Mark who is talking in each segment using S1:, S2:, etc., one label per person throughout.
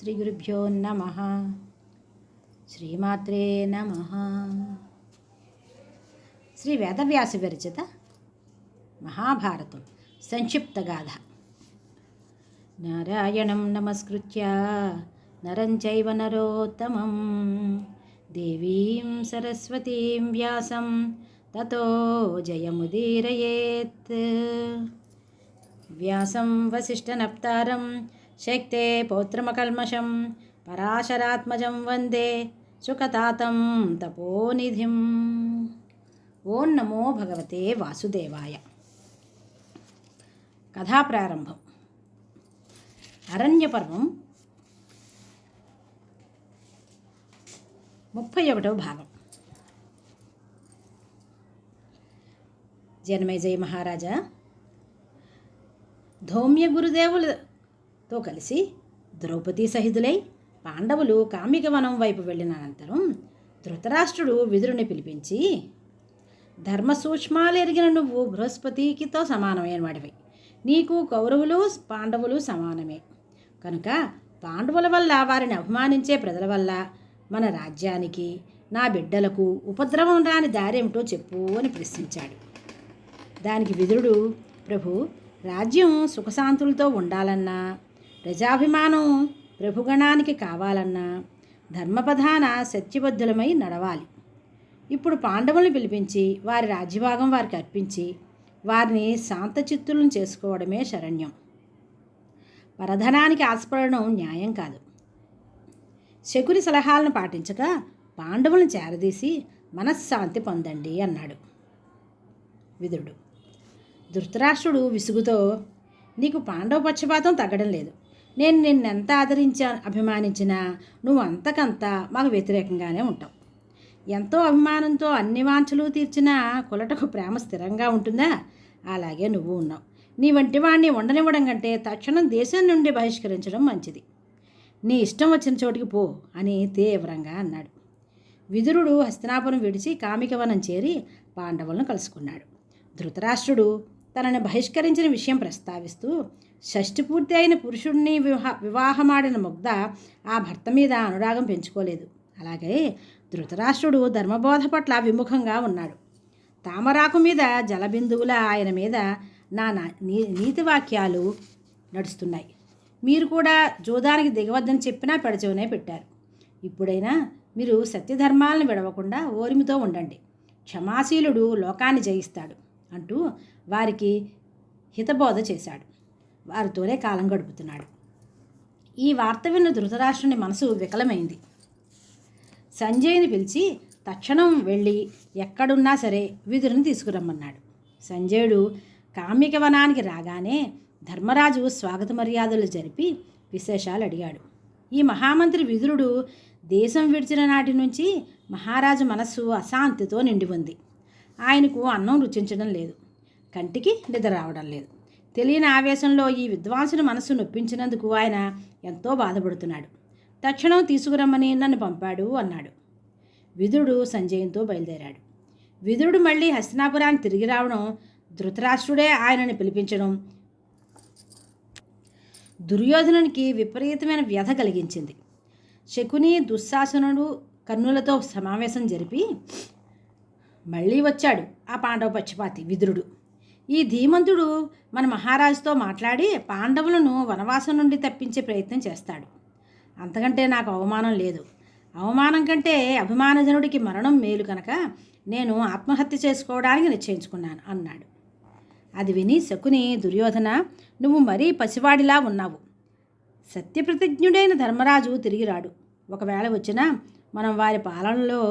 S1: శ్రీ గురుభ్యో నమః. శ్రీమాత్రే నమః. శ్రీ వేదవ్యాస విరచిత మహాభారతం సంక్షిప్త గాథ. నారాయణం నమస్కృత్య నరం చైవ నరోత్తమం దేవీం సరస్వతీం వ్యాసం తతో జయముదీరయేత్. వ్యాసం వసిష్ఠనప్తారం శక్తే పౌత్రమకల్మషం పరాశరాత్మజం వందే సుఖతాతం తపోనిధిం. ఓం నమో భగవతే వాసుదేవాయ. కథా ప్రారంభం. అరణ్యపర్వం 31వ భాగం. జనమేజయ మహారాజా ధౌమ్య గురుదేవులతో కలిసి ద్రౌపదీ సహితులై పాండవులు కామికవనం వైపు వెళ్ళిన అనంతరం ధృతరాష్ట్రుడు విదురుని పిలిపించి, ధర్మ సూక్ష్మాలు ఎరిగిన నువ్వు బృహస్పతికితో సమానమైన వాడివి. నీకు కౌరవులు పాండవులు సమానమే కనుక పాండవుల వల్ల వారిని అభిమానించే ప్రజల వల్ల మన రాజ్యానికి నా బిడ్డలకు ఉపద్రవం రాని దారేమిటో చెప్పు అని ప్రశ్నించాడు. దానికి విదురుడు, ప్రభు, రాజ్యం సుఖశాంతులతో ఉండాలన్నా, ప్రజాభిమానం ప్రభుగణానికి కావాలన్నా ధర్మప్రధాన సత్యబద్ధులమై నడవాలి. ఇప్పుడు పాండవులను పిలిపించి వారి రాజ్యభాగం వారికి అర్పించి వారిని శాంతచిత్తులను చేసుకోవడమే శరణ్యం. పరధనానికి ఆశపడడం న్యాయం కాదు. శకుని సలహాలను పాటించక పాండవులను చేరదీసి మనశ్శాంతి పొందండి అన్నాడు విదురుడు. ధృతరాష్ట్రుడు విసుగుతో, నీకు పాండవ పక్షపాతం తగ్గడం లేదు. నేను నిన్నెంత అభిమానించినా నువ్వు అంతకంతా మాకు వ్యతిరేకంగానే ఉంటావు. ఎంతో అభిమానంతో అన్ని వాంఛలు తీర్చిన కొలటకు ప్రేమ స్థిరంగా ఉంటుందా? అలాగే నువ్వు ఉన్నావు. నీ వంటి వాడిని ఉండనివ్వడం కంటే తక్షణం దేశం నుండి బహిష్కరించడం మంచిది. నీ ఇష్టం వచ్చిన చోటికి పో అని తీవ్రంగా అన్నాడు. విదురుడు హస్తినాపురం విడిచి కామికవనం చేరి పాండవులను కలుసుకున్నాడు. ధృతరాష్ట్రుడు తనని బహిష్కరించిన విషయం ప్రస్తావిస్తూ, షష్ఠి పూర్తి అయిన పురుషుడిని వివాహమాడిన ముగ్ధ ఆ భర్త మీద అనురాగం పెంచుకోలేదు. అలాగే ధృతరాష్ట్రుడు ధర్మబోధ పట్ల విముఖంగా ఉన్నాడు. తామరాకు మీద జలబిందువుల ఆయన మీద నా నీతి వాక్యాలు నడుస్తున్నాయి. మీరు కూడా జోదానికి దిగవద్దని చెప్పినా పెడచెవినే పెట్టారు. ఇప్పుడైనా మీరు సత్యధర్మాలను విడవకుండా ఓరిమితో ఉండండి. క్షమాశీలుడు లోకాన్ని జయిస్తాడు అంటూ వారికి హితబోధ చేశాడు. వారితోనే కాలం గడుపుతున్నాడు. ఈ వార్త విన్న ధృతరాష్ట్రుని మనసు వికలమైంది. సంజయుని పిలిచి తక్షణం వెళ్ళి ఎక్కడున్నా సరే విదురుని తీసుకురమ్మన్నాడు. సంజయుడు కామికవనానికి రాగానే ధర్మరాజు స్వాగత మర్యాదలు జరిపి విశేషాలు అడిగాడు. ఈ మహామంత్రి విదురుడు దేశం విడిచిన నాటి నుంచి మహారాజు మనస్సు అశాంతితో నిండి ఉంది. ఆయనకు అన్నం రుచించడం లేదు, కంటికి నిద్ర రావడం లేదు. తెలియని ఆవేశంలో ఈ విద్వాంసుని మనస్సు నొప్పించినందుకు ఆయన ఎంతో బాధపడుతున్నాడు. తక్షణం తీసుకురమ్మని నన్ను పంపాడు అన్నాడు. విదురుడు సంజయంతో బయలుదేరాడు. విదురుడు మళ్ళీ హస్తినాపురానికి తిరిగి రావడం, ధృతరాష్ట్రుడే ఆయనని పిలిపించడం దుర్యోధనునికి విపరీతమైన వ్యధ కలిగించింది. శకుని, దుశ్శాసనుడు కర్ణులతో సమావేశం జరిపి మళ్ళీ వచ్చాడు ఆ పాండవ పక్షపాతి విదురుడు. ఈ ధీమంతుడు మన మహారాజుతో మాట్లాడి పాండవులను వనవాసం నుండి తప్పించే ప్రయత్నం చేస్తాడు. అంతకంటే నాకు అవమానం లేదు. అవమానం కంటే అభిమానజనుడికి మరణం మేలు కనుక నేను ఆత్మహత్య చేసుకోవడానికి నిశ్చయించుకున్నాను అన్నాడు. అది విని శకుని, దుర్యోధన, నువ్వు మరీ పసివాడిలా ఉన్నావు. సత్యప్రతిజ్ఞుడైన ధర్మరాజు తిరిగి రాడు. ఒకవేళ వచ్చినా మనం వారి పాలనలో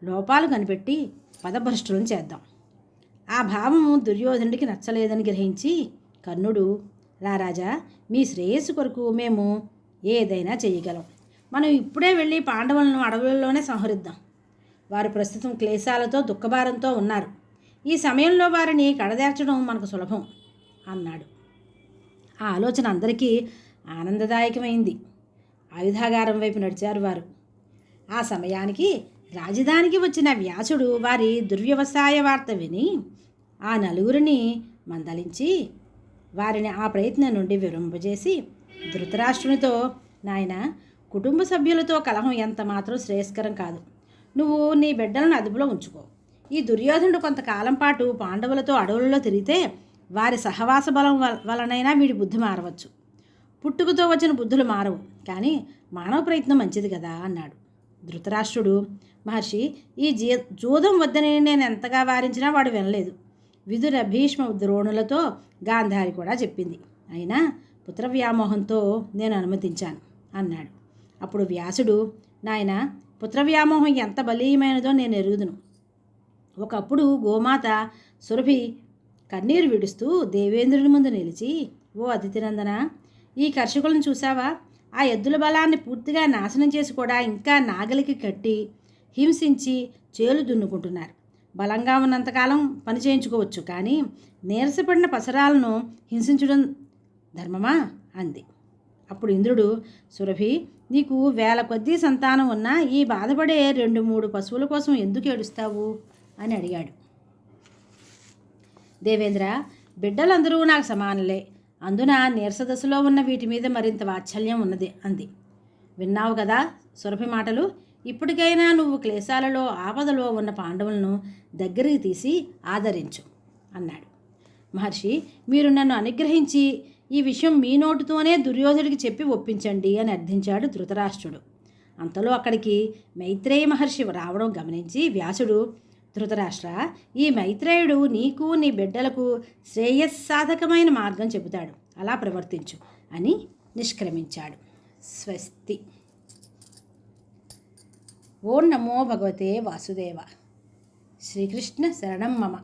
S1: లోపాలు కనిపెట్టి పదభ్రష్టులను చేద్దాం. ఆ భావము దుర్యోధనుడికి నచ్చలేదని గ్రహించి కర్ణుడు, రారాజా, మీ శ్రేయస్సు కొరకు మేము ఏదైనా చేయగలం. మనం ఇప్పుడే వెళ్ళి పాండవులను అడవులలోనే సంహరిద్దాం. వారు ప్రస్తుతం క్లేశాలతో దుఃఖభారంతో ఉన్నారు. ఈ సమయంలో వారిని కడదేర్చడం మనకు సులభం అన్నాడు. ఆ ఆలోచన అందరికీ ఆనందదాయకమైంది. ఆయుధాగారం వైపు నడిచారు వారు. ఆ సమయానికి రాజధానికి వచ్చిన వ్యాసుడు వారి దుర్వ్యవసాయ వార్త విని ఆ నలుగురిని మందలించి వారిని ఆ ప్రయత్నం నుండి విరంపజేసి ధృతరాష్ట్రునితో, నాయన, కుటుంబ సభ్యులతో కలహం ఎంత మాత్రం శ్రేయస్కరం కాదు. నువ్వు నీ బిడ్డలను అదుపులో ఉంచుకో. ఈ దుర్యోధనుడు కొంతకాలం పాటు పాండవులతో అడవులలో తిరిగితే వారి సహవాస బలం వలనైనా వీడి బుద్ధి మారవచ్చు. పుట్టుకతో వచ్చిన బుద్ధులు మారవు, కానీ మానవ ప్రయత్నం మంచిది కదా అన్నాడు. ధృతరాష్ట్రుడు, మహర్షి, ఈ జూదం వద్దని నేను ఎంతగా వారించినా వాడు వినలేదు. విదుర, భీష్మ, ద్రోణులతో గాంధారి కూడా చెప్పింది. అయినా పుత్ర వ్యామోహంతో నేను అనుమతించాను అన్నాడు. అప్పుడు వ్యాసుడు, నాయన, పుత్రవ్యామోహం ఎంత బలీయమైనదో నేను ఎరుగుదును. ఒకప్పుడు గోమాత సురభి కన్నీరు విడుస్తూ దేవేంద్రుని ముందు నిలిచి, ఓ అతిథినందన, ఈ కర్షకులను చూసావా? ఆ ఎద్దుల బలాన్ని పూర్తిగా నాశనం చేసి కూడా ఇంకా నాగలికి కట్టి హింసించి చేలు దున్నుకుంటున్నారు. బలంగా ఉన్నంతకాలం పని చేయించుకోవచ్చు, కానీ నీరసపడిన పసరాలను హింసించడం ధర్మమా అంది. అప్పుడు ఇంద్రుడు, సురభి, నీకు 1000 కొద్దీ సంతానం ఉన్నా ఈ బాధపడే 2-3 పశువుల కోసం ఎందుకు ఏడుస్తావు అని అడిగాడు. దేవేంద్ర, బిడ్డలందరూ నాకు సమానులే, అందున నీరస దశలో ఉన్న వీటి మీద మరింత వాత్సల్యం ఉన్నది అంది. విన్నావు కదా సురభి మాటలు. ఇప్పటికైనా నువ్వు క్లేశాలలో ఆపదలో ఉన్న పాండవులను దగ్గరికి తీసి ఆదరించు అన్నాడు. మహర్షి, మీరు నన్ను అనుగ్రహించి ఈ విషయం మీ నోటితోనే దుర్యోధుడికి చెప్పి ఒప్పించండి అని అర్థించాడు ధృతరాష్ట్రుడు. అంతలో అక్కడికి మైత్రేయ మహర్షి రావడం గమనించి వ్యాసుడు, ధృతరాష్ట్ర, ఈ మైత్రేయుడు నీకు నీ బిడ్డలకు శ్రేయస్సాధకమైన మార్గం చెబుతాడు, అలా ప్రవర్తించు అని నిష్క్రమించాడు. స్వస్తి. ఓం నమో భగవతే వాసుదేవ. శ్రీకృష్ణ శరణం మమ.